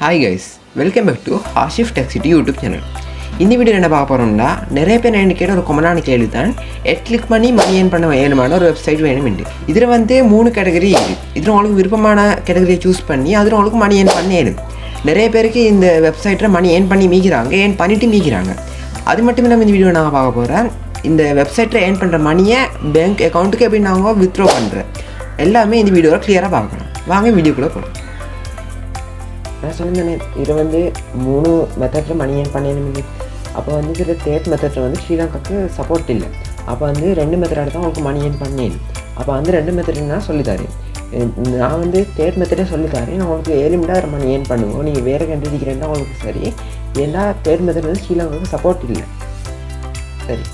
Hi guys, welcome back to Hashif Texity YouTube channel. இந்த video என்ன பார்க்க போகிறோம்னா, நிறைய பேர் என்ன கேட்ட ஒரு கொமனான கேள்வி தான், கிளிக் பண்ணி மணி ஏர்ன் பண்ண வேணுமான ஒரு வெப்சைட் வேணுமெண்டு. இதில் 3 கேட்டகரி இருக்குது. இதில் உங்களுக்கு விருப்பமான கேட்டகரியை சூஸ் பண்ணி அதில் உங்களுக்கு மணி ஏர்ன் பண்ண ஏடும். நிறைய பேருக்கு இந்த வெப்சைட்டில் மணி ஏர்ன் பண்ணி மீக்கிறாங்க, ஏர்ன் பண்ணிவிட்டு மீக்கிறாங்க. அது மட்டும் இல்லாமல் இந்த வீடியோ நான் பார்க்க போகிறேன், இந்த வெப்சைட்டில் ஏர்ன் பண்ணுற மணியை பேங்க் அக்கௌண்ட்டுக்கு எப்படி நாங்கள் வித்ட்ரா பண்ணுறேன் எல்லாமே இந்த வீடியோவில் கிளியராக பார்க்கலாம். வாங்க வீடியோக்குள்ளே போகலாம். நான் சொன்னேன், இதில் 3 மெத்தடில் மணி ஏர்ன் பண்ணணும். அப்போ இதில் தேர்ட் மெத்தடில் ஸ்ரீலங்காவுக்கு சப்போர்ட் இல்லை. அப்போ 2 மெத்தட் தான் உங்களுக்கு மணி ஏர்ன் பண்ணேன். அப்போ 2 மெத்தட் நான் சொல்லித்தரேன். நான் தேர்ட் மெத்தடே சொல்லித்தரேன். நான் உங்களுக்கு 7 மணி மணி ஏர்ன் பண்ணுவோம். நீங்கள் வேறு கண்ட்ரி இருக்கிறேன்னா உங்களுக்கு சரி. ஏன்னா தேர்ட் மெத்தட் ஸ்ரீலங்காவுக்கு சப்போர்ட் இல்லை. சரி,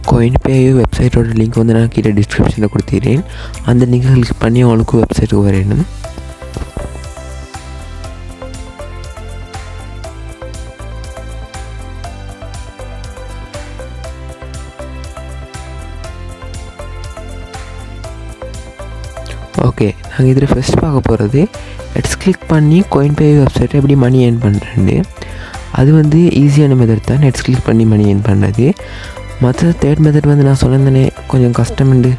coinpayu வெப்சைட்டோட லிங்க் நான் கீழே டிஸ்கிரிப்ஷனில் கொடுத்துக்கிறேன். அந்த லிங்கை கிளிக் பண்ணி அவங்களுக்கு வெப்சைட்டுக்கு வரணும். ஓகே, நாங்கள் இதில் ஃபஸ்ட் பார்க்க போகிறது கிளிக் பண்ணி coinpayu வெப்சைட்டை எப்படி மணி ஏர்ன் பண்ணுறேன்னு. அது ஈஸியான மெத்தட் தான், கிளிக் பண்ணி மணி ஏர்ன் பண்ணுறது. மற்ற தேர்ட் மெத்தட் நான் சொன்னேன்னே கொஞ்சம் கஷ்டமுண்டு.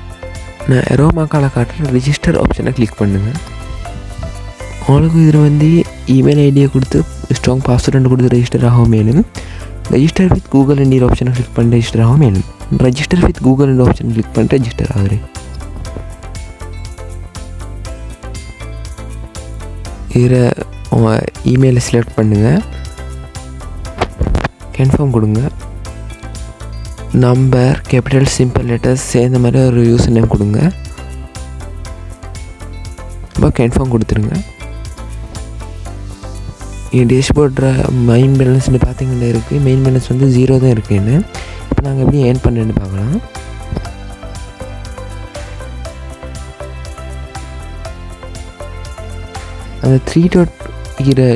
நான் எரோமாக்கால் காட்டுற ரிஜிஸ்டர் ஆப்ஷனை கிளிக் பண்ணுங்கள். உங்களுக்கு இதில் இமெயில் ஐடியை கொடுத்து ஸ்ட்ராங் பாஸ்வேர்டு கொடுத்து ரெஜிஸ்டர் ஆகும். மேலும் ரெஜிஸ்டர் வித் கூகுள் என்ற ஆப்ஷனை கிளிக் பண்ணி ரெஜிஸ்டர் ஆகும். மேலும் ரெஜிஸ்டர் வித் கூகுள் என்ற ஆப்ஷனை கிளிக் பண்ணி ரெஜிஸ்டர் ஆகுது. இதில் உங்கள் இமெயிலை செலக்ட் பண்ணுங்கள், கன்ஃபார்ம் கொடுங்க. நம்பர், கேபிட்டல், சிம்பிள் லெட்டர்ஸ் சேர்ந்த மாதிரி ஒரு யூசர் நேம் கொடுங்க. இப்போ கன்ஃபார்ம் கொடுத்துருங்க. என் டேஷ்போர்டில் மெயின் பேலன்ஸ்னு பார்த்தீங்கன்னா இருக்குது. மெயின் பேலன்ஸ் 0 தான் இருக்குன்னு. இப்போ நாங்கள் எப்படி ஏர்ன் பண்ணுன்னு பார்க்கலாம். அந்த 3 டாட்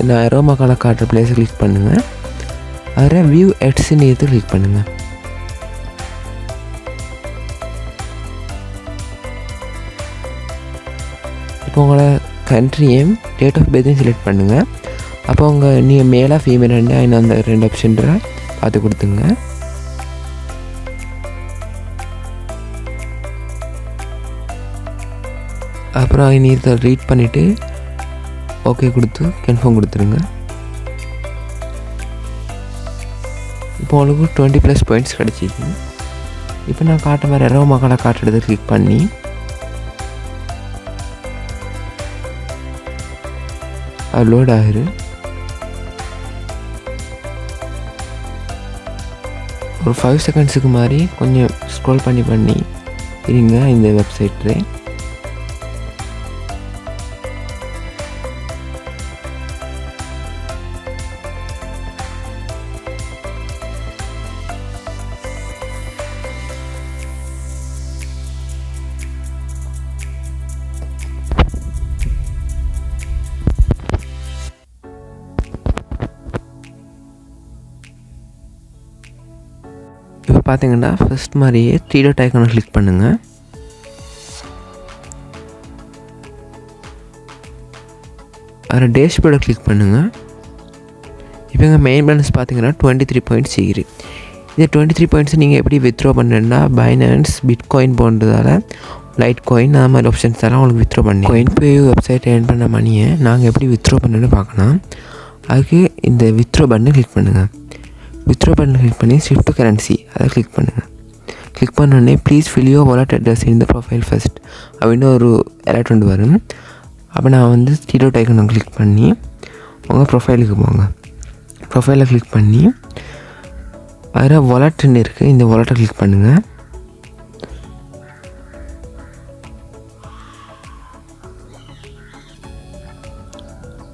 நான் எரோமாக்கால காட்டுற பிளேஸை கிளிக் பண்ணுங்கள். அதில் வியூ எட்ஸ்ன்னு எடுத்து கிளிக் பண்ணுங்கள். இப்போ உங்களோட கண்ட்ரி நேம், டேட் ஆஃப் பர்த்தையும் செலக்ட் பண்ணுங்கள். அப்போ நீங்கள் மேலாக ஃபீமேல் அந்த 2 ஆப்ஷன் பார்த்து கொடுத்துங்க. அப்புறம் இதை ரீட் பண்ணிவிட்டு ஓகே கொடுத்து கன்ஃபார்ம் கொடுத்துருங்க. இப்போ உங்களுக்கு 20+ பாயிண்ட்ஸ் கிடச்சிது. இப்போ நான் காட்ட மாதிரி எரோமாக்கால காட்டுறதை கிளிக் பண்ணி அது லோட் ஆகிரு. ஒரு 5 செகண்ட்ஸுக்கு மாதிரி கொஞ்சம் ஸ்க்ரோல் பண்ணி இருங்க இந்த வெப்சைட்டில். இப்போ பார்த்தீங்கன்னா ஃபஸ்ட் மாதிரியே 3 டாட் ஐக்கானை கிளிக் பண்ணுங்கள். அதில் டேஷ்போர்டை கிளிக் பண்ணுங்கள். இப்போ எங்கள் மெயின் பேலன்ஸ் பார்த்தீங்கன்னா 23 பாயிண்ட்ஸ் இருக்குது. இந்த 23 பாயிண்ட்ஸ் நீங்கள் எப்படி வித்ட்ரா பண்ணுறேன்னா பைனான்ஸ், பிட்காயின் போன்றதால் லைட் காயின் அந்த மாதிரி ஆப்ஷன்ஸ் எல்லாம் உங்களுக்கு வித்ட்ரா பண்ணி coinpayu வெப்சைட் ஏர்ன் பண்ண மணியை நாங்கள் எப்படி வித்ட்ரா பண்ணுன்னு பார்க்கலாம். அதுக்கு இந்த வித்ட்ரா பட்டனை கிளிக் பண்ணுங்கள். வித்ட்ரா பட்டன் கிளிக் பண்ணி ஷிஃப்ட் டு கரன்சி அதை கிளிக் பண்ணுங்கள். கிளிக் பண்ணோடனே please fill your wallet address in the profile first அப்படின்னு ஒரு அலர்ட் வரும். அப்போ நான் 3 டாட் ஐக்கானை கிளிக் பண்ணி உங்கள் ப்ரொஃபைலுக்கு போங்க. ப்ரொஃபைலை கிளிக் பண்ணி அதில் வாலெட்னு இருக்குது, இந்த வாலெட்டை கிளிக் பண்ணுங்கள்.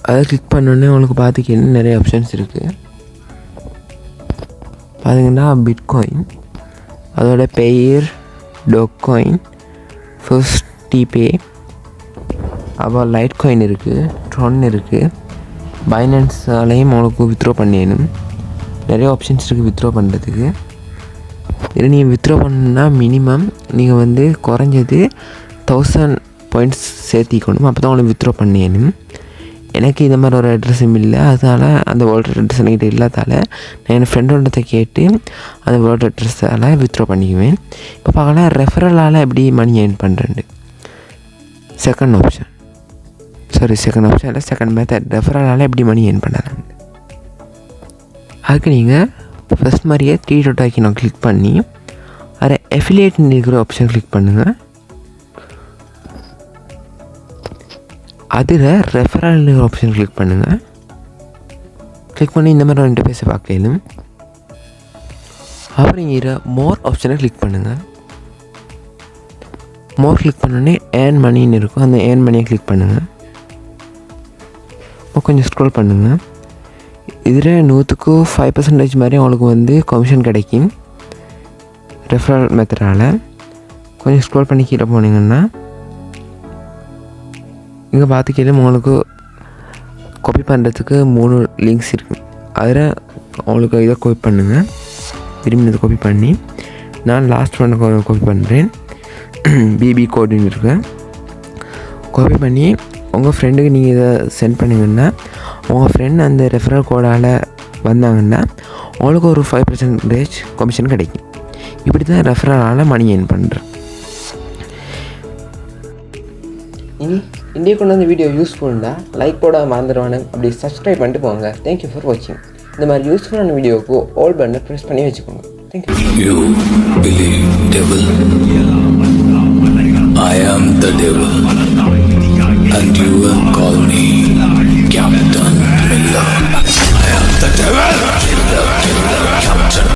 அதை கிளிக் பண்ணோடனே உங்களுக்கு பார்த்துக்கின்னு நிறைய ஆப்ஷன்ஸ் இருக்குது. பார்த்தீங்கன்னா பிட்காயின், அதோட பெயர் டோக்காயின், ஃபர்ஸ்ட் டிபே, அப்புறம் லைட் காயின் இருக்குது, ட்ரான் இருக்குது, பைனான்ஸாலையும் உங்களுக்கு வித்ட்ரா பண்ணிடணும். நிறைய ஆப்ஷன்ஸ் இருக்குது வித்ட்ரா பண்ணுறதுக்கு. இதில் நீங்கள் வித்ட்ரா பண்ணணுன்னா மினிமம் நீங்கள் வந்து குறைஞ்சது 1000 பாயிண்ட்ஸ் சேர்த்திக்கணும். அப்போ தான் உங்களுக்கு வித்ட்ரா பண்ணணும். எனக்கு இந்த மாதிரி ஒரு அட்ரஸும் இல்லை, அதனால் அந்த வேர்ல்டு அட்ரஸ் என்கிட்ட இல்லாதால் நான் என் ஃப்ரெண்டோடத்தை கேட்டு அந்த வேர்ல்டு அட்ரஸால் வித்ட்ரா பண்ணிக்குவேன். இப்போ பார்க்கலாம் ரெஃபரலால் எப்படி மணி ஏர்ன் பண்ணுறேன். செகண்ட் ஆப்ஷன் இல்லை, செகண்ட் மெத்தட் ரெஃபரலால் எப்படி மணி ஏர்ன் பண்ணுறேன். அதுக்கு நீங்கள் ஃபஸ்ட் மாதிரியே 3 டாட் ஐக்கனை கிளிக் பண்ணி அதில் அஃபிலியேட் இருக்கிற ஆப்ஷன் கிளிக் பண்ணுங்கள். அதில் ரெஃபரல் ஆப்ஷன் கிளிக் பண்ணுங்கள். கிளிக் பண்ணி இந்த மாதிரி ஒரு இன்டர்ஃபேஸை பார்க்கலாம். அப்புறம் இங்கே மோர் ஆப்ஷனை கிளிக் பண்ணுங்கள். மோர் கிளிக் பண்ணோடனே ஏர்ன் மணின்னு இருக்கும், அந்த ஏர்ன் மணியை கிளிக் பண்ணுங்கள். கொஞ்சம் ஸ்க்ரோல் பண்ணுங்கள். இதில் 100க்கு 5% மாதிரி உங்களுக்கு வந்து கமிஷன் கிடைக்கும் ரெஃபரல் மெத்தடால். கொஞ்சம் ஸ்க்ரோல் பண்ணி கீழே போனீங்கன்னா இங்கே பார்த்துக்கிட்டே உங்களுக்கு காப்பி பண்ணுறதுக்கு 3 லிங்க்ஸ் இருக்குது. அதில் உங்களுக்கு இதை காப்பி பண்ணுங்கள். திரும்பி காப்பி பண்ணி நான் லாஸ்ட் ஒன்று காப்பி பண்ணுறேன். பிபி கோடுன்னு இருக்கேன். காப்பி பண்ணி உங்கள் ஃப்ரெண்டுக்கு நீங்கள் இதை சென்ட் பண்ணிங்கன்னா உங்கள் ஃப்ரெண்ட் அந்த ரெஃபரல் கோடால் வந்தாங்கன்னா உங்களுக்கு ஒரு 5% கமிஷன் கிடைக்கும். இப்படி தான் ரெஃபரலால் மணி ஏர்ன் பண்ணுறேன். இன்றைக்கு கொண்டு வந்து வீடியோ யூஸ்ஃபுல்லாக லைக் போட மறந்துடுவானு அப்படி சப்ஸ்கிரைப் பண்ணிட்டு போங்க. தேங்க்யூ ஃபார் வாட்சிங். இந்த மாதிரி யூஸ்ஃபுல்லான வீடியோவுக்கு ஆல் பட்டனை ப்ரெஸ் பண்ணி வச்சுக்கோங்க. Thank you. You believe devil? I am the devil and you will call me Captain Miller. I am the devil.